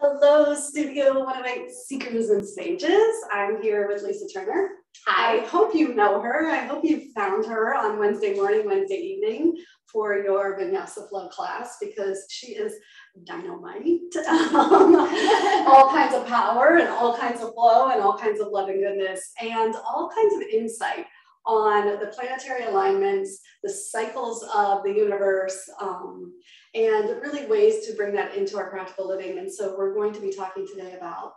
Hello, Studio 108 Seekers and Sages. I'm here with Lisa Turner. Hi. I hope you know her. I hope you found her on Wednesday morning, Wednesday evening for your Vinyasa Flow class because she is dynamite. All kinds of power and all kinds of flow and all kinds of love and goodness and all kinds of insight on the planetary alignments, the cycles of the universe, and really ways to bring that into our practical living. And so we're going to be talking today about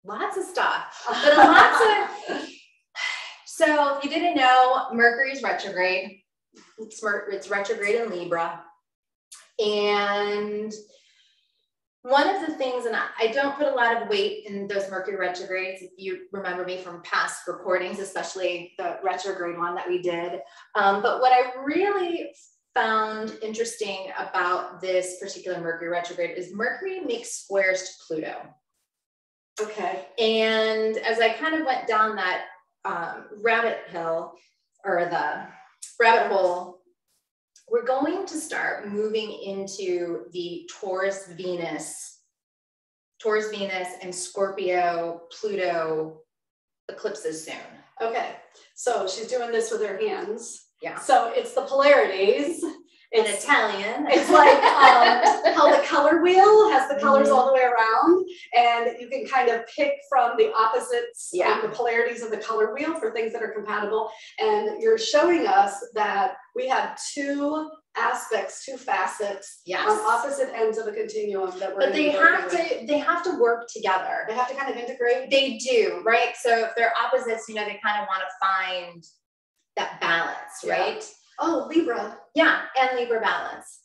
lots of stuff, but so if you didn't know, Mercury's retrograde. It's retrograde in Libra. And one of the things, and I don't put a lot of weight in those Mercury retrogrades, if you remember me from past recordings, especially the retrograde one that we did. But what I really found interesting about this particular Mercury retrograde is Mercury makes squares to Pluto. Okay. And as I kind of went down that rabbit hole, we're going to start moving into the Taurus Venus and Scorpio Pluto eclipses soon. Okay. So she's doing this with her hands. Yeah. So it's the polarities. In Italian. It's like how the color wheel has the colors all the way around, and you can kind of pick from the opposites and the polarities of the color wheel for things that are compatible. And you're showing us that we have two aspects, two facets on opposite ends of a continuum that we're. But they have to work together. They have to kind of integrate. They do, right? So if they're opposites, they kind of want to find that balance, right? Oh, Libra. Yeah, and Libra balance.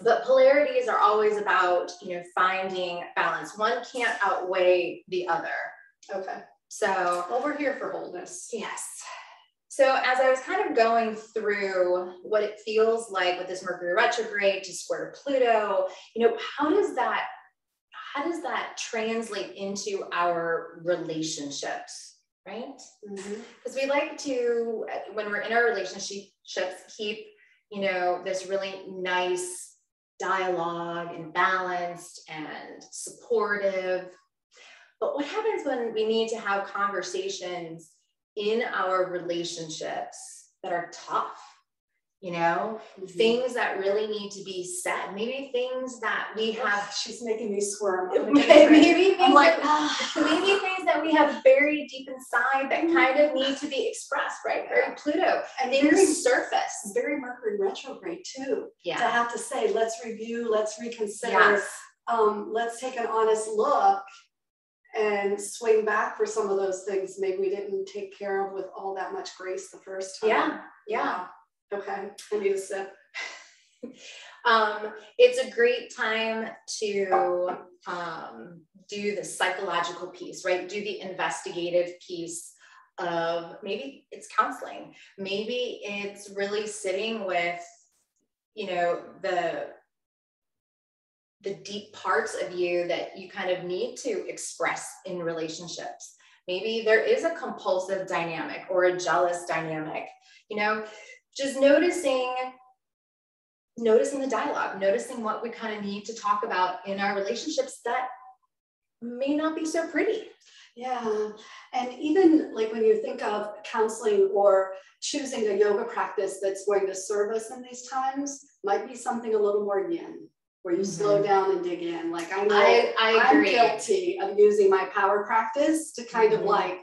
But polarities are always about, finding balance. One can't outweigh the other. Okay. So, well, we're here for wholeness. Yes. So as I was kind of going through what it feels like with this Mercury retrograde to square Pluto, how does that translate into our relationships? Right? Because we like to, when we're in our relationships, keep, this really nice dialogue and balanced and supportive. But what happens when we need to have conversations in our relationships that are tough? Things that really need to be said. Maybe things that we have. She's making me squirm. Maybe things that we have buried deep inside that kind of need to be expressed, right? Very Pluto. And very surface. Very Mercury retrograde too. Yeah. To have to say, let's review, let's reconsider, let's take an honest look and swing back for some of those things maybe we didn't take care of with all that much grace the first time. Yeah. Okay, I need a sip. It's a great time to do the psychological piece, right? Do the investigative piece of maybe it's counseling. Maybe it's really sitting with, the deep parts of you that you kind of need to express in relationships. Maybe there is a compulsive dynamic or a jealous dynamic, just noticing the dialogue, noticing what we kind of need to talk about in our relationships that may not be so pretty. Yeah. And even like when you think of counseling or choosing a yoga practice that's going to serve us in these times, might be something a little more yin, where you slow down and dig in. Like I know I'm guilty of using my power practice to kind of like,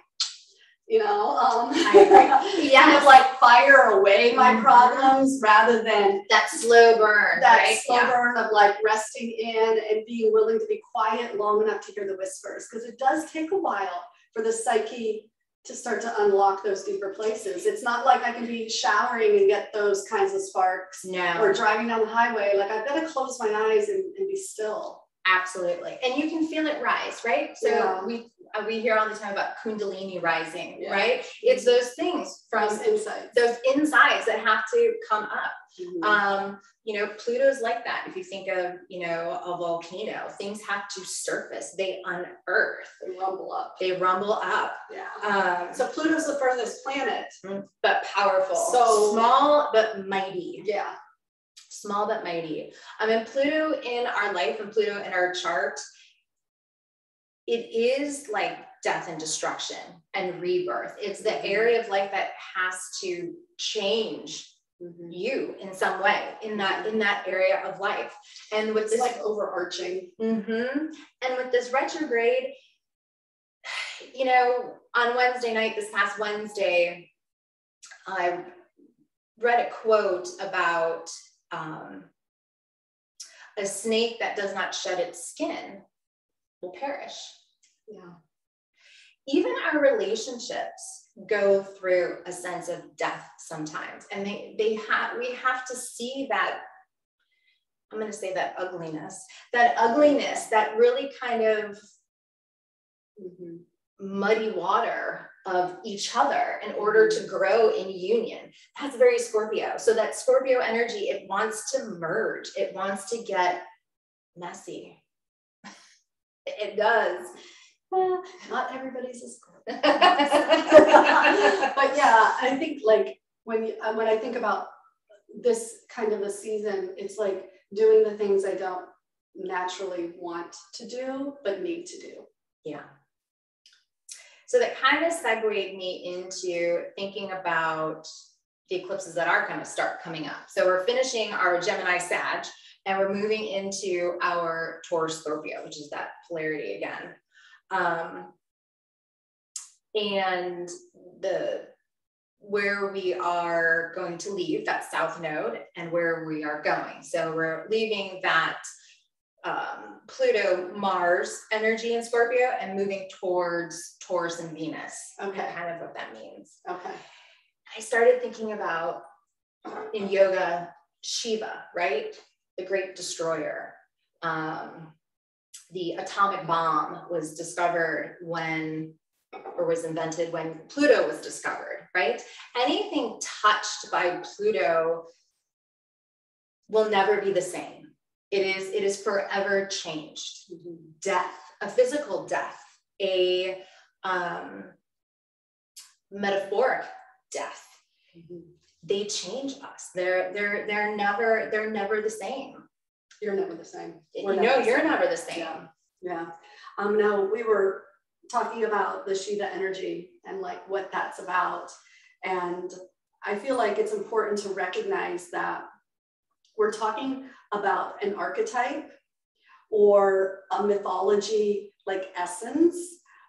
I agree. Kind of like fire away my problems rather than that slow burn. That slow burn of like resting in and being willing to be quiet long enough to hear the whispers. Because it does take a while for the psyche to start to unlock those deeper places. It's not like I can be showering and get those kinds of sparks. No. Or driving down the highway. Like I've got to close my eyes and be still. Absolutely. And you can feel it rise, right? So we hear all the time about Kundalini rising, right? It's those things from those insides that have to come up. Pluto's like that. If you think of, a volcano, things have to surface. They unearth. They rumble up. Yeah. So Pluto's the furthest planet. But powerful. So small, but mighty. Yeah. Small but mighty. And Pluto in our life and Pluto in our chart it is like death and destruction and rebirth. It's the area of life that has to change you in some way in that area of life. And with this, like overarching. And with this retrograde, you know, on Wednesday night, this past Wednesday, I read a quote about a snake that does not shed its skin will perish. Yeah. Even our relationships go through a sense of death sometimes. And we have to see that, I'm going to say that ugliness that really kind of muddy water of each other in order to grow in union. That's very Scorpio. So that Scorpio energy, it wants to merge. It wants to get messy. It does. Well, not everybody's a Scorpio. But yeah, I think like when I think about this kind of a season, it's like doing the things I don't naturally want to do, but need to do. Yeah. So that kind of segued me into thinking about the eclipses that are going to start coming up. So we're finishing our Gemini Sag, and we're moving into our Taurus Scorpio, which is that polarity again. And where we are going to leave that south node and where we are going. So we're leaving that Pluto Mars energy in Scorpio and moving towards Taurus and Venus. Okay. Kind of what that means. Okay. I started thinking about in yoga, Shiva, right? The great destroyer. The atomic bomb was discovered was invented when Pluto was discovered, right? Anything touched by Pluto will never be the same. It is forever changed. Death, a physical death, a metaphoric death. They change us. They're never the same. You're never the same. You're never the same. Yeah. Now we were talking about the Shiva energy and like what that's about. And I feel like it's important to recognize that we're talking about an archetype or a mythology like essence.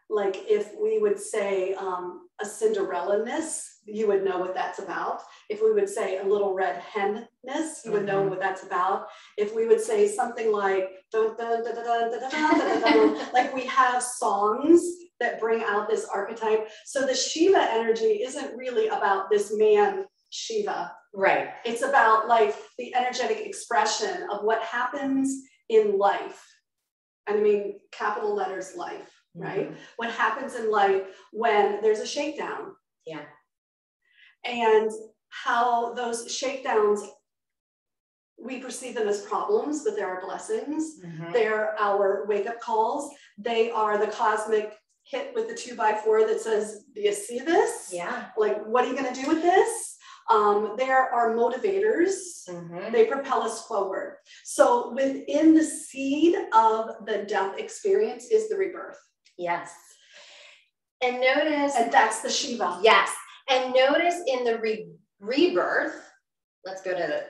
Like if we would say a Cinderella-ness, you would know what that's about. If we would say a little red hen-ness, you would know what that's about. If we would say something like, dun, dun, dun, dun, dun, dun, dun, dun, dun, dun, like we have songs that bring out this archetype. So the Shiva energy isn't really about this man, Shiva. Right. It's about like the energetic expression of what happens in life. And I mean, capital letters life, right? What happens in life when there's a shakedown. Yeah. And how those shakedowns, we perceive them as problems, but there are blessings. They're our wake-up calls. They are the cosmic hit with the 2x4 that says, do you see this? Yeah. Like, what are you going to do with this? There are motivators. They propel us forward. So within the seed of the death experience is the rebirth. Yes. And notice. And that's the Shiva. Yes. And notice in the rebirth, let's go to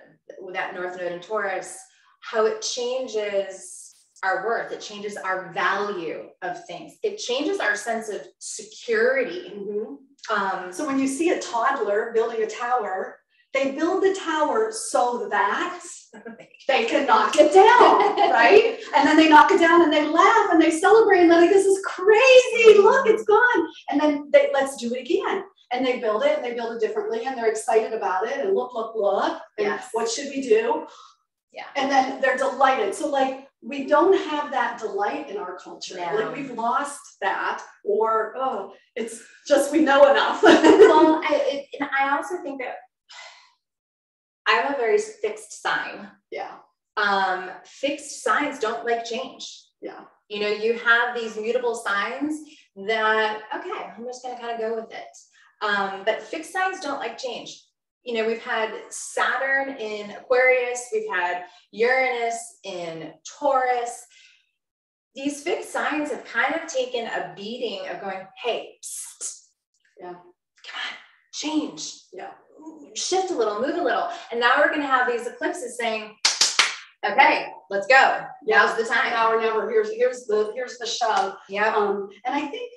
that North Node in Taurus, how it changes our worth. It changes our value of things. It changes our sense of security. So when you see a toddler building a tower, they build the tower so that they can knock it down, right? And then they knock it down and they laugh and they celebrate and they're like, this is crazy, look, it's gone. And then let's do it again. And they build it and they build it differently and they're excited about it and look. And yes. What should we do? Yeah. And then they're delighted. So like, we don't have that delight in our culture. No. Like we've lost that, or it's just we know enough. Well, I also think that I'm a very fixed sign. Yeah. Fixed signs don't like change. Yeah. You know, you have these mutable signs that, okay, I'm just going to kind of go with it. But fixed signs don't like change. You know, we've had Saturn in Aquarius, we've had Uranus in Taurus. these fixed signs have kind of taken a beating of going, hey, psst, yeah, come on, change, yeah, shift a little, move a little. And now we're going to have these eclipses saying, okay, let's go. Now's the time. Now or never. Here's the shove. Yeah. And I think,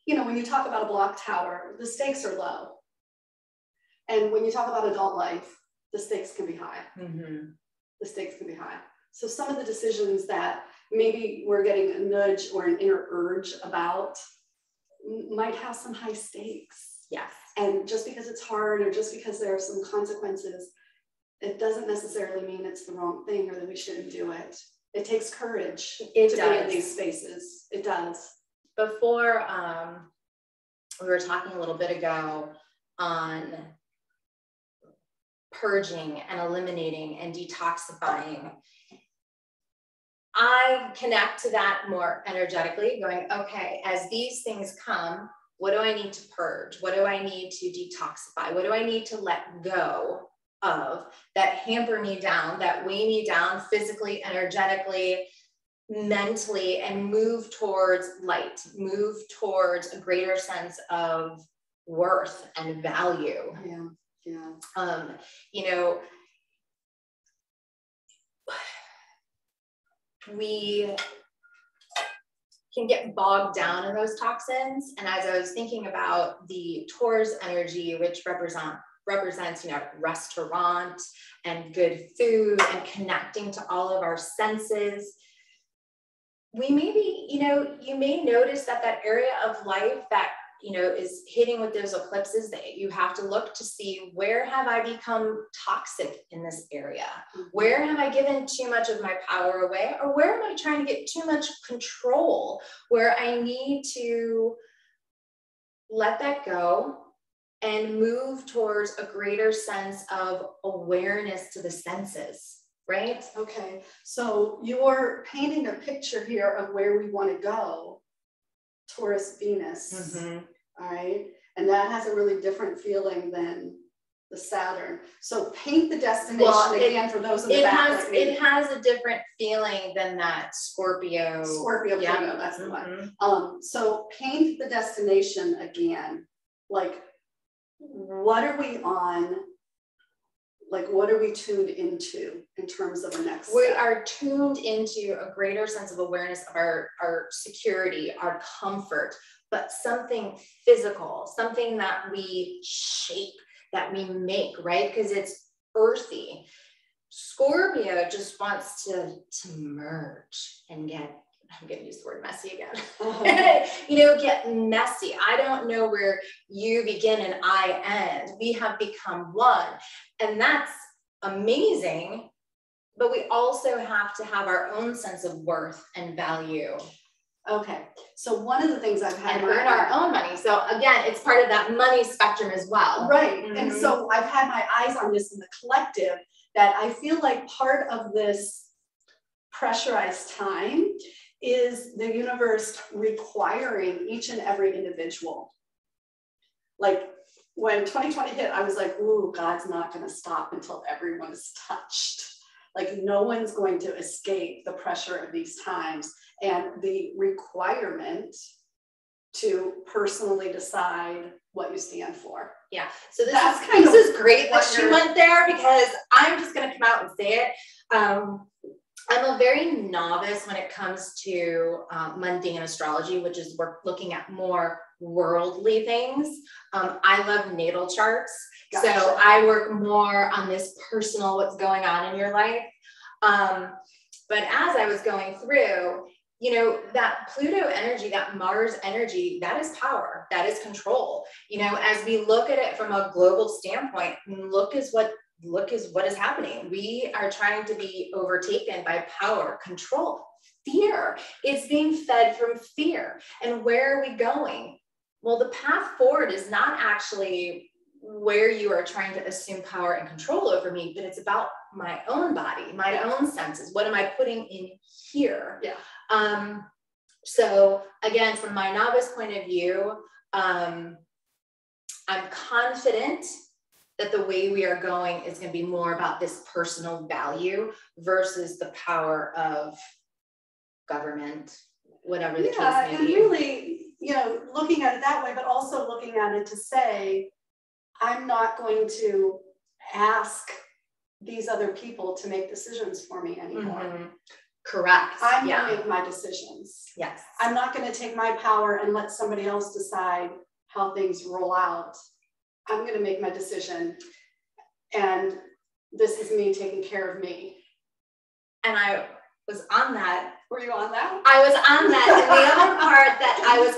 you know, when you talk about a block tower, the stakes are low. And when you talk about adult life, the stakes can be high. Mm-hmm. The stakes can be high. So some of the decisions that maybe we're getting a nudge or an inner urge about might have some high stakes. Yes. And just because it's hard or just because there are some consequences, it doesn't necessarily mean it's the wrong thing or that we shouldn't do it. It takes courage to be in these spaces. It does. Before, we were talking a little bit ago on purging and eliminating and detoxifying. I connect to that more energetically, going, okay, as these things come, what do I need to purge? What do I need to detoxify? What do I need to let go of that hamper me down, that weigh me down physically, energetically, mentally, and move towards light, move towards a greater sense of worth and value. Yeah, yeah. You know, we can get bogged down in those toxins. And as I was thinking about the Taurus energy, which represents, you know, restaurant and good food and connecting to all of our senses, we maybe, you know, you may notice that that area of life that, you know, is hitting with those eclipses, that you have to look to see, where have I become toxic in this area? Where have I given too much of my power away? Or where am I trying to get too much control, where I need to let that go and move towards a greater sense of awareness to the senses, right? Okay, so you're painting a picture here of where we want to go, Taurus, Venus, all right? And that has a really different feeling than the Saturn. So paint the destination again for those in the back. It has a different feeling than that Scorpio. Yeah, Pluto, that's the one. So paint the destination again. Like, what are we on? Like, what are we tuned into in terms of the next step? We are tuned into a greater sense of awareness of our security, our comfort, but something physical, something that we shape, that we make, right? Because it's earthy. Scorpio just wants to merge and get, I'm going to use the word messy again, you know, get messy. I don't know where you begin and I end. We have become one, and that's amazing. But we also have to have our own sense of worth and value. Okay, so one of the things I've had, and earn our own money. So again, it's part of that money spectrum as well. Right, and so I've had my eyes on this in the collective, that I feel like part of this pressurized time is the universe requiring each and every individual. Like, when 2020 hit, I was like, ooh, God's not going to stop until everyone is touched. Like, no one's going to escape the pressure of these times and the requirement to personally decide what you stand for. Yeah, so this is great that she went there, because I'm just going to come out and say it. I'm a very novice when it comes to mundane astrology, which is we're looking at more worldly things. I love natal charts. Gotcha. So I work more on this personal, what's going on in your life. But as I was going through, you know, that Pluto energy, that Mars energy, that is power, that is control. You know, as we look at it from a global standpoint, look is what is happening. We are trying to be overtaken by power, control, fear. It's being fed from fear. And where are we going? Well, the path forward is not actually where you are trying to assume power and control over me, but it's about my own body, my own senses. What am I putting in here? Yeah. So again, from my novice point of view, I'm confident that the way we are going is going to be more about this personal value versus the power of government, whatever the case may Yeah, and be. really, looking at it that way, but also looking at it to say, I'm not going to ask these other people to make decisions for me anymore. Mm-hmm. Correct. I'm going to make my decisions. Yes. I'm not going to take my power and let somebody else decide how things roll out. I'm going to make my decision. And this is me taking care of me. And I was on that. Were you on that? I was on that. And the other part that I was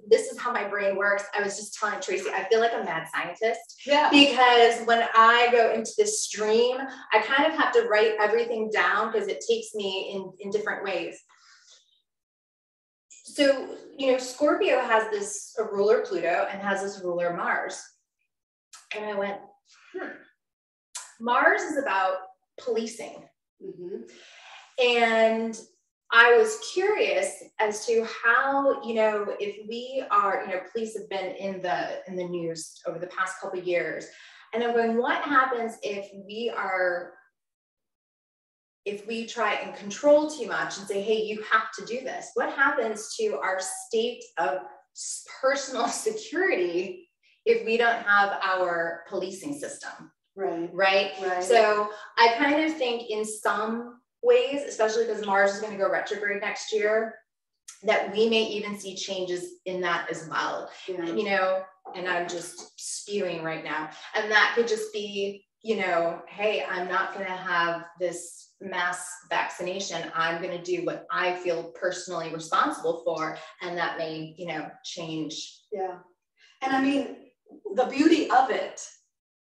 this is how my brain works. I was just telling Tracy, I feel like a mad scientist. Yeah. Because when I go into this stream, I kind of have to write everything down because it takes me in different ways. So, Scorpio has a ruler Pluto and has this ruler Mars. And I went, Mars is about policing. Mm-hmm. And I was curious as to how, if we are, police have been in the news over the past couple of years. And I'm going, what happens if we try and control too much and say, hey, you have to do this? What happens to our state of personal security if we don't have our policing system? Right. So I kind of think in some ways, especially because Mars is going to go retrograde next year, that we may even see changes in that as well. Yeah. And I'm just spewing right now. And that could just be, hey, I'm not going to have this mass vaccination. I'm going to do what I feel personally responsible for. And that may, change. Yeah. And I mean, the beauty of it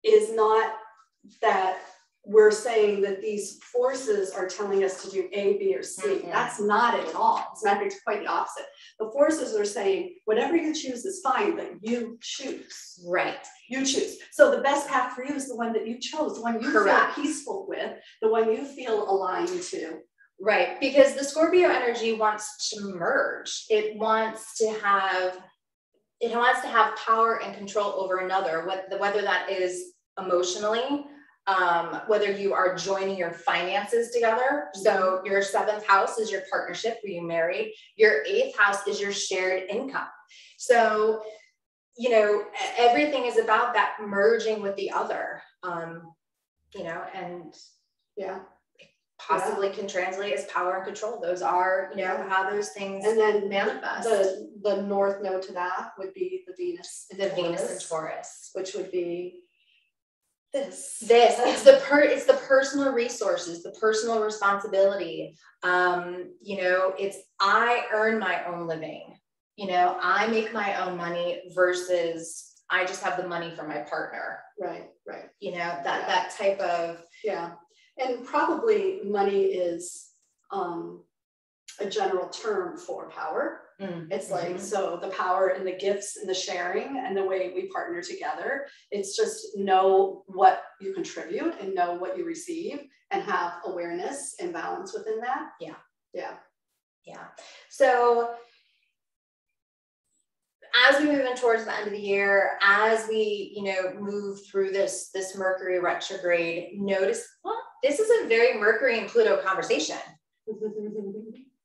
is not that we're saying that these forces are telling us to do A, B, or C. Mm-hmm. That's not it at all. As a matter of fact, it's quite the opposite. The forces are saying, whatever you choose is fine, but you choose. Right. You choose. So the best path for you is the one that you chose, the one you feel peaceful with, the one you feel aligned to. Right. Because the Scorpio energy wants to merge. It wants to have power and control over another, whether that is emotionally, whether you are joining your finances together. So your 7th house is your partnership, where you married. Your 8th house is your shared income. So, everything is about that merging with the other, and possibly can translate as power and control. Those are, how those things and then manifest. The north node to that would be the Venus in Taurus, which would be this. It's the personal resources, the personal responsibility. It's I earn my own living. I make my own money versus I just have the money for my partner. Right. That type of. Yeah. And probably money is a general term for power. It's like, so the power and the gifts and the sharing and the way we partner together, it's just know what you contribute and know what you receive and have awareness and balance within that. Yeah. So as we move in towards the end of the year, as we, move through this Mercury retrograde, notice, this is a very Mercury and Pluto conversation.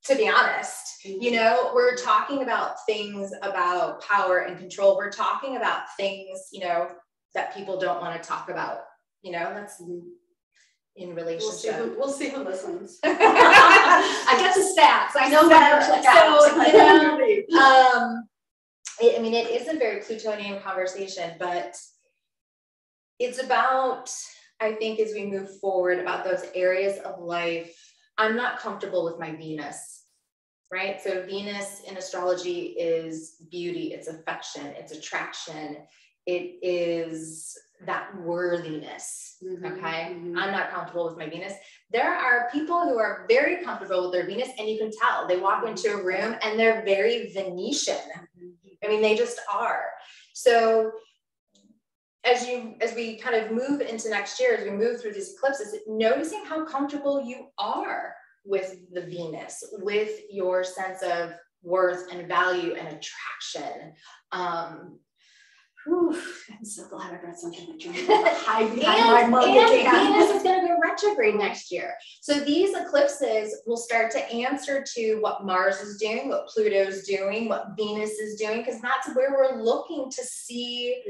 To be honest, we're talking about things about power and control. We're talking about things, that people don't want to talk about, that's in relationship. We'll see who listens. I get the stats. I know when to click out. It is a very Plutonian conversation, but it's about, I think, as we move forward, about those areas of life. I'm not comfortable with my Venus, right? So Venus in astrology is beauty, it's affection, it's attraction, it is that worthiness, okay? I'm not comfortable with my Venus. There are people who are very comfortable with their Venus, and you can tell. They walk into a room and they're very Venetian. They just are. So as we kind of move into next year, as we move through these eclipses, noticing how comfortable you are with the Venus, with your sense of worth and value and attraction. Whew, I'm so glad I brought something to drink. Hide behind my mug and again. Venus is going to go retrograde next year. So these eclipses will start to answer to what Mars is doing, what Pluto's doing, what Venus is doing, because that's where we're looking to see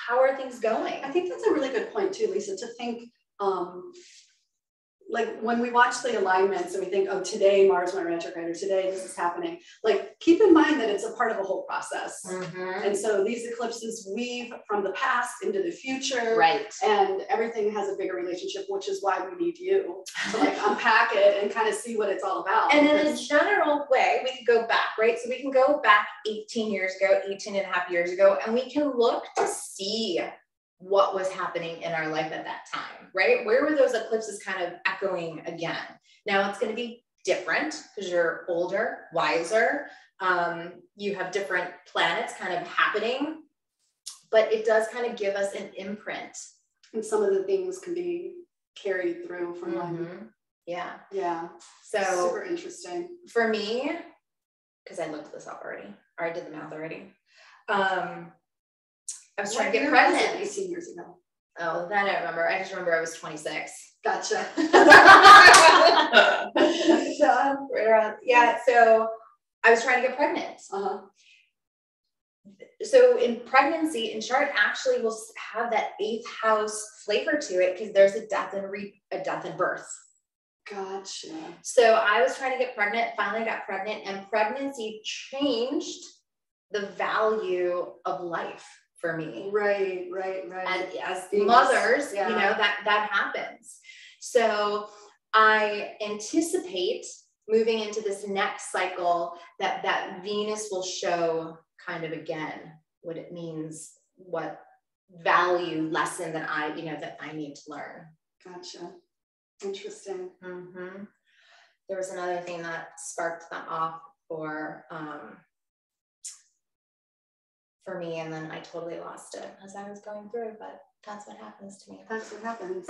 how are things going. I think that's a really good point too, Lisa, to think, like when we watch the alignments and we think, oh, today Mars went retrograde, or today this is happening, like keep in mind that it's a part of a whole process. And so these eclipses weave from the past into the future, right? And everything has a bigger relationship, which is why we need you to like unpack it and kind of see what it's all about. And in a general way, we could go back, right? So we can go back 18 years ago, 18 and a half years ago, and we can look to see what was happening in our life at that time, right? Where were those eclipses kind of echoing again? Now it's going to be different because you're older, wiser. You have different planets kind of happening, but it does kind of give us an imprint. And some of the things can be carried through from one. Yeah. Yeah. So super interesting. For me, because I looked this up already, or I did the math already. I was trying to get pregnant 18 years ago. Oh, that I don't remember. I just remember I was 26. Gotcha. Yeah, so I was trying to get pregnant. So in pregnancy, in chart actually will have that 8th house flavor to it because there's a death and birth. Gotcha. So I was trying to get pregnant, finally got pregnant, and pregnancy changed the value of life for me. Right. And as mothers, you know, that happens. So I anticipate moving into this next cycle that Venus will show kind of again what it means, what value lesson that I need to learn. Gotcha. Interesting. There was another thing that sparked that off for me, and then I totally lost it as I was going through, but that's what happens to me. That's what happens.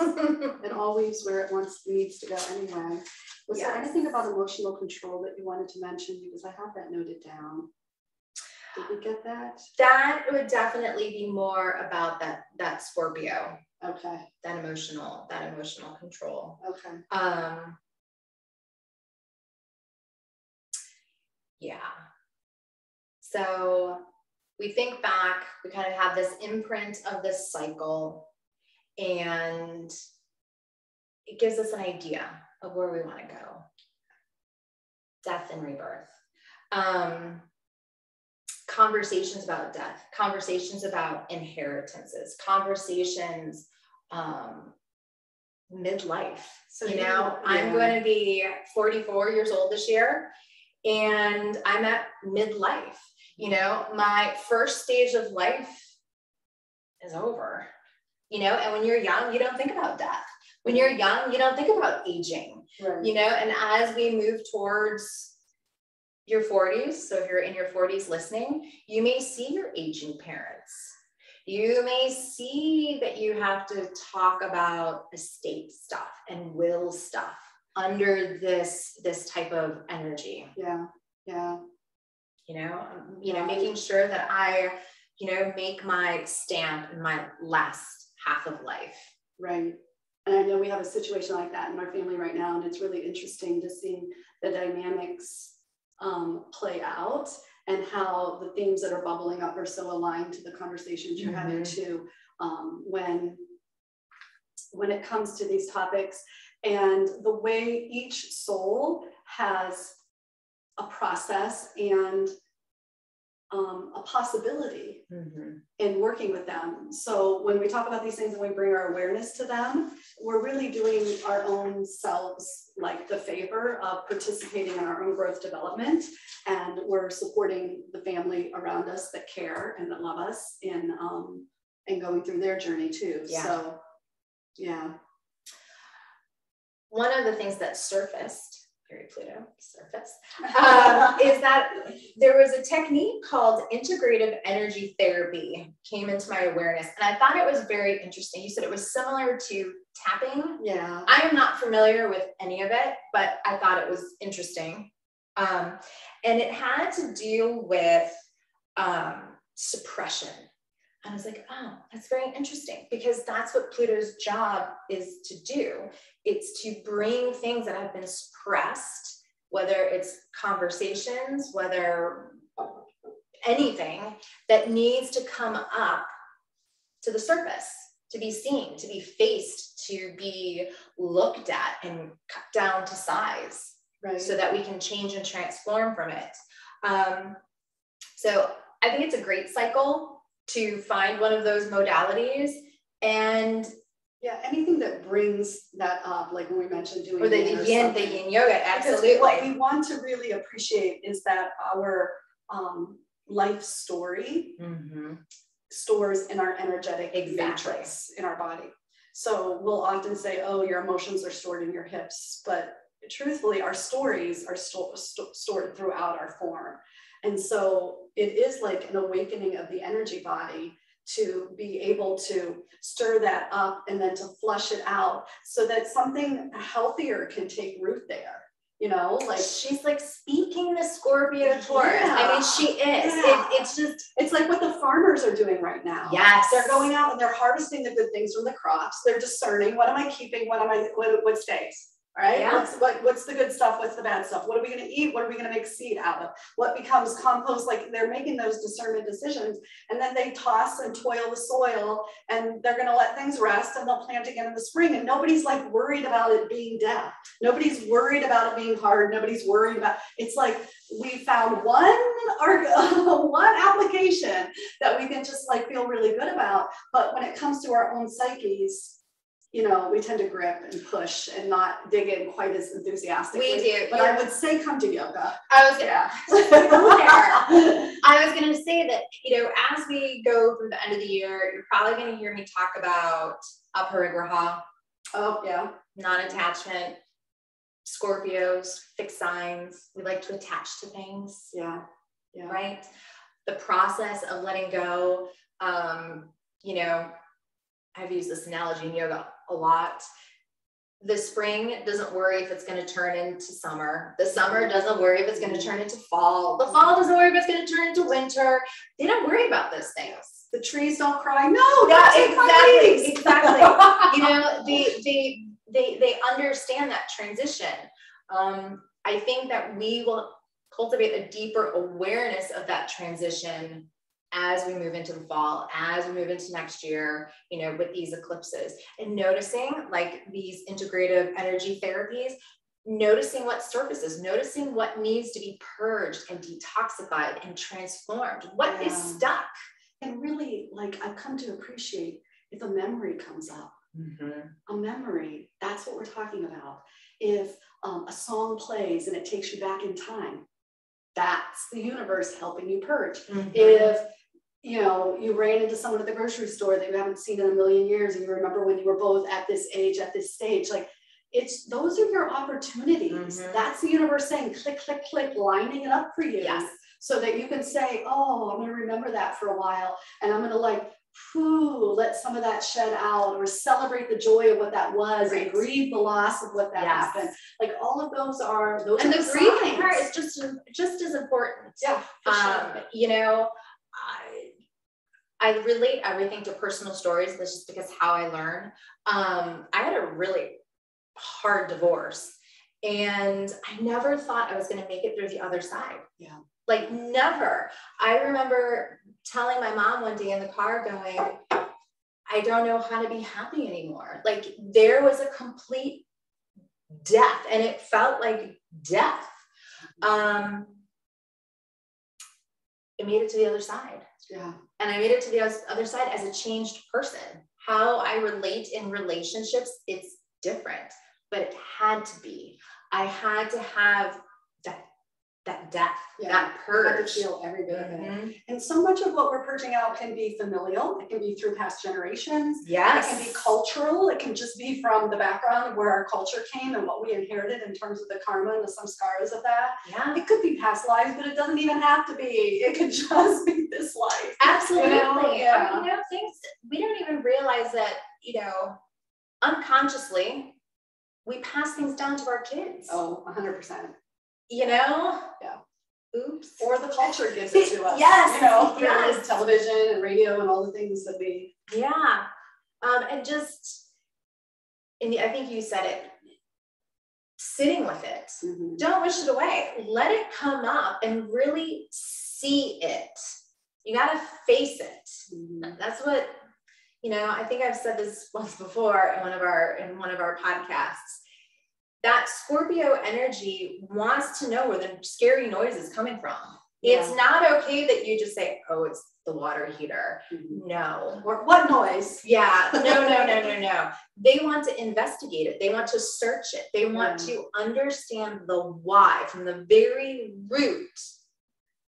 It all weaves where it needs to go anyway. Was there anything about emotional control that you wanted to mention? Because I have that noted down. Did we get that? That would definitely be more about that Scorpio. Okay. That emotional control. Okay. Yeah. So we think back, we kind of have this imprint of this cycle, and it gives us an idea of where we want to go. Death and rebirth. Conversations about death, conversations about inheritances, conversations, midlife. So, I'm going to be 44 years old this year, and I'm at midlife. My first stage of life is over, and when you're young, you don't think about death. When you're young, you don't think about aging, right. And as we move towards your 40s, so if you're in your 40s listening, you may see your aging parents. You may see that you have to talk about estate stuff and will stuff under this type of energy. Yeah. Making sure that I, make my stamp in my last half of life. Right. And I know we have a situation like that in our family right now, and it's really interesting to see the dynamics play out and how the themes that are bubbling up are so aligned to the conversations you're having too, when it comes to these topics, and the way each soul has a process and a possibility in working with them. So when we talk about these things and we bring our awareness to them, we're really doing our own selves like the favor of participating in our own growth development, and we're supporting the family around us that care and that love us in going through their journey too. Yeah. So yeah. One of the things that surfaced, Pluto surface, is that there was a technique called integrative energy therapy came into my awareness, and I thought it was very interesting. You said it was similar to tapping. Yeah. I am not familiar with any of it, but I thought it was interesting. And it had to do with suppression And I was like, oh, that's very interesting, because that's what Pluto's job is to do. It's to bring things that have been suppressed, whether it's conversations, whether anything that needs to come up to the surface, to be seen, to be faced, to be looked at and cut down to size, right, so that we can change and transform from it. So I think it's a great cycle to find one of those modalities. And yeah, anything that brings that up, like when we mentioned doing or the yin yoga, absolutely. Because what we want to really appreciate is that our life story stores in our energetic matrix in our body. So we'll often say, oh, your emotions are stored in your hips, but truthfully, our stories are stored throughout our form. And so it is like an awakening of the energy body to be able to stir that up and then to flush it out so that something healthier can take root there. You know, like she's like speaking the Scorpio Taurus. Yeah. I mean, she is. Yeah. It's like what the farmers are doing right now. Yes. They're going out and they're harvesting the good things from the crops. They're discerning, what am I keeping? What stays? Right? Yeah. What's the good stuff? What's the bad stuff? What are we going to eat? What are we going to make seed out of? What becomes compost? Like they're making those discernment decisions, and then they toss and toil the soil, and they're going to let things rest, and they'll plant again in the spring. And nobody's like worried about it being death. Nobody's worried about it being hard. Nobody's worried about. It's like we found one application that we can just like feel really good about. But when it comes to our own psyches, you know, we tend to grip and push and not dig in quite as enthusiastically. We do. But I would say come to yoga. I was going to say that, you know, as we go through the end of the year, you're probably going to hear me talk about aparigraha. Oh, yeah. Non-attachment, Scorpios, fixed signs. We like to attach to things. Yeah. Yeah. Right? The process of letting go, you know, I've used this analogy in yoga a lot. The spring doesn't worry if it's going to turn into summer. The summer doesn't worry if it's going to turn into fall. The fall doesn't worry if it's going to turn into winter. They don't worry about those things. The trees don't cry. No, exactly. You know, they understand that transition. I think that we will cultivate a deeper awareness of that transition as we move into the fall, as we move into next year, you know, with these eclipses, and noticing like these integrative energy therapies, noticing what surfaces, noticing what needs to be purged and detoxified and transformed, what is stuck. And really, like, I've come to appreciate if a memory comes up, a memory, that's what we're talking about. If a song plays and it takes you back in time, that's the universe helping you purge. If you know, you ran into someone at the grocery store that you haven't seen in a million years, and you remember when you were both at this age, at this stage, like those are your opportunities. That's the universe saying, click, click, click, lining it up for you. Yes. So that you can say, oh, I'm going to remember that for a while. And I'm going to like, let some of that shed out, or celebrate the joy of what that was, and grieve the loss of what that happened. Like all of those are those. And are the grieving part is just as important. Yeah. Sure. You know, I relate everything to personal stories. That's just because how I learn. I had a really hard divorce, and I never thought I was going to make it through the other side. Yeah. Like never. I remember telling my mom one day in the car going, I don't know how to be happy anymore. Like there was a complete death, and it felt like death. It made it to the other side. Yeah. And I made it to the other side as a changed person. How I relate in relationships, it's different, but it had to be. I had to have that death, that purge. I had to feel every bit of it. And so much of what we're purging out can be familial. It can be through past generations. Yes. It can be cultural. It can just be from the background of where our culture came and what we inherited in terms of the karma and the samskaras of that. Yeah. It could be past lives, but it doesn't even have to be. It could just be this life. Absolutely. You know? Yeah. You know, things we don't even realize that, you know, unconsciously we pass things down to our kids. Oh, 100%. You know? Yeah. Oops. Or the culture gives it to us. Yes. You know, through Yes. television and radio and all the things that we. Yeah. And just, I think you said it, sitting with it. Mm-hmm. Don't wish it away. Let it come up and really see it. You got to face it. Mm-hmm. That's what, I think I've said this once before in one of our podcasts. That Scorpio energy wants to know where the scary noise is coming from. Yeah. It's not okay that you just say, oh, it's the water heater. Mm-hmm. No. Or what noise? Yeah. No. They want to investigate it. They want to search it. They want to understand the why from the very root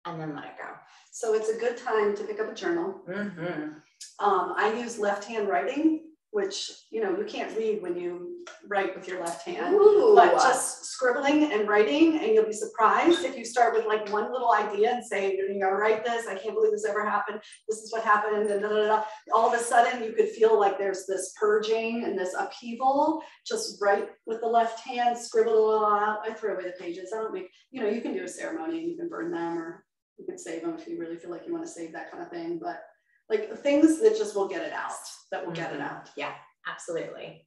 and then let it go. So it's a good time to pick up a journal. Mm-hmm. I use left-hand writing, which, you can't read when you write with your left hand. Ooh. But just scribbling and writing, and you'll be surprised if you start with like one little idea and say, you're gonna write this, I can't believe this ever happened, this is what happened, and all of a sudden you could feel like there's this purging and this upheaval. Just write with the left hand, scribble it all out. I throw away the pages. I don't make, you can do a ceremony and you can burn them, or you can save them if you really feel like you want to save that kind of thing. But like things that just will get it out, that will get it out. Yeah, absolutely.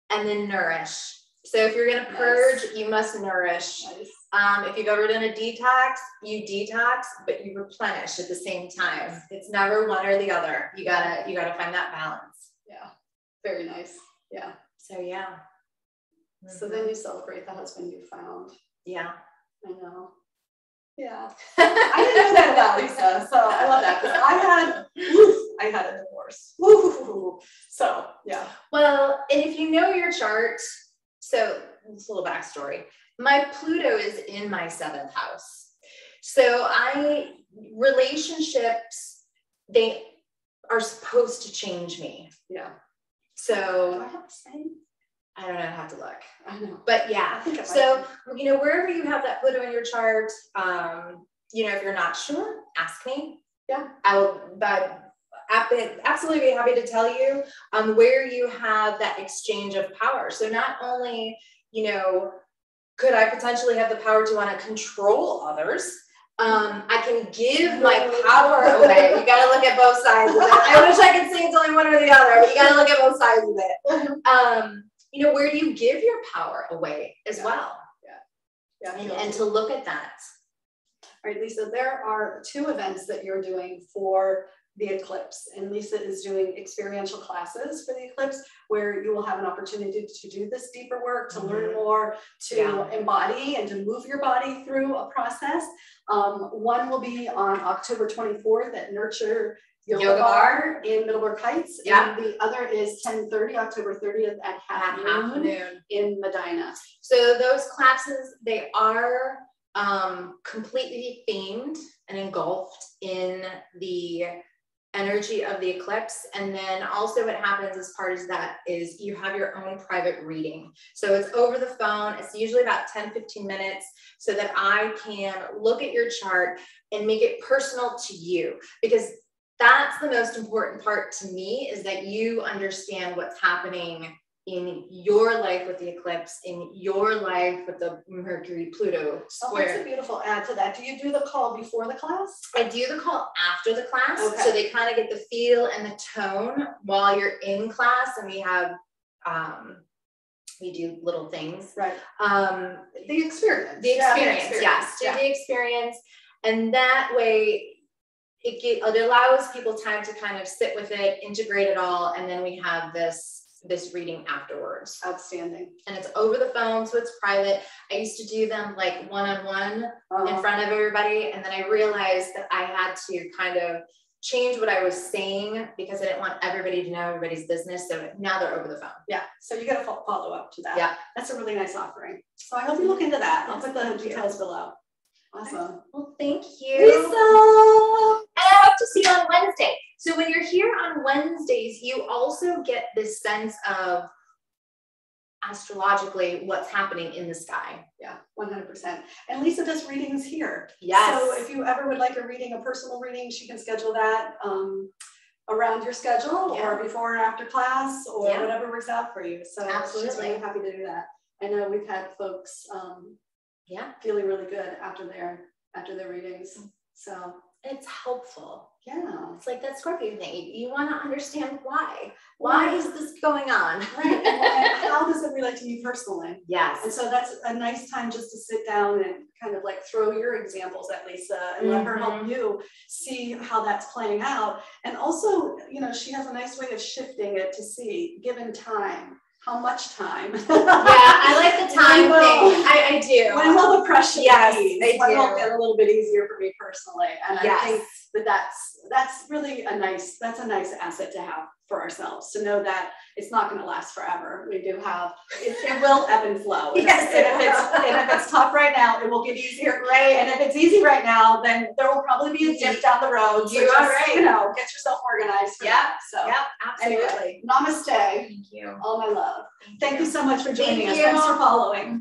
And then nourish. So if you're going to purge, you must nourish. Nice. If you've ever done a detox, you detox, but you replenish at the same time. It's never one or the other. You gotta find that balance. Yeah. Very nice. Yeah. So yeah. Mm-hmm. So then you celebrate the husband you found. Yeah. I know. Yeah. I didn't know that about Lisa, so I love that, because I had a divorce. Woo. So yeah. Well, and if you know your chart, so it's a little backstory. My Pluto is in my 7th house. So relationships, they are supposed to change me. Yeah. So do I have the same? I don't know, I have to look. I know. But yeah, so, wherever you have that Pluto in your chart, if you're not sure, ask me. Yeah. I will absolutely be happy to tell you where you have that exchange of power. So not only, could I potentially have the power to want to control others, I can give my power away. You got to look at both sides of it. I wish I could say it's only one or the other, but you got to look at both sides of it. Where do you give your power away as well? Yeah. And to look at that. All right, Lisa, there are 2 events that you're doing for the eclipse, and Lisa is doing experiential classes for the eclipse, where you will have an opportunity to do this deeper work, to learn more, to embody and to move your body through a process. One will be on October 24th at Nurture Yoga Bar in Middlebrook Heights. Yeah. And the other is 10:30, October 30th at half noon in Medina. So those classes, they are completely themed and engulfed in the energy of the eclipse. And then also what happens as part of that is you have your own private reading. So it's over the phone. It's usually about 10-15 minutes, so that I can look at your chart and make it personal to you, because that's the most important part to me, is that you understand what's happening in your life with the eclipse, in your life with the Mercury Pluto square. Oh, that's a beautiful add to that. Do you do the call before the class? I do the call after the class. Okay. So they kind of get the feel and the tone while you're in class, and we have we do little things. Right. The experience. Yes. Do the experience. And that way it allows people time to kind of sit with it, integrate it all, and then we have this reading afterwards. Outstanding. And it's over the phone, so it's private. I used to do them like one-on-one in front of everybody, and then I realized that I had to kind of change what I was saying, because I didn't want everybody to know everybody's business. So now they're over the phone. Yeah. So you got to follow up to that. Yeah. That's a really nice offering. So I hope you look into that. I'll put the details below. Awesome. Well, thank you, Lisa. And I hope to see you on Wednesday. So when you're here on Wednesdays, you also get this sense of astrologically what's happening in the sky. Yeah, 100%. And Lisa does readings here. Yes. So if you ever would like a reading, a personal reading, she can schedule that around your schedule, or before and after class, or whatever works out for you. So absolutely, she's really happy to do that. I know we've had folks feeling really good after their readings. So it's helpful. Yeah. It's like that Scorpio thing. You want to understand why. Why is this going on? Right. And how does it relate to you personally? Yes. And so that's a nice time just to sit down and kind of like throw your examples at Lisa and let her help you see how that's playing out. And also, you know, she has a nice way of shifting it to see, given time. How much time? Yeah, I like the time thing. I do. When will the pressure ease? When will it get a little bit easier for me personally? And I think that's really a nice asset to have for ourselves, to know that it's not going to last forever. We do have, it will ebb and flow. Yes, and if it's tough right now, it will get easier. Right. And if it's easy right now, then there will probably be a dip down the road. So you know, get yourself organized. So absolutely. Anyway, namaste. Thank you. All my love. Thank you so much for joining us. You. Thanks for following.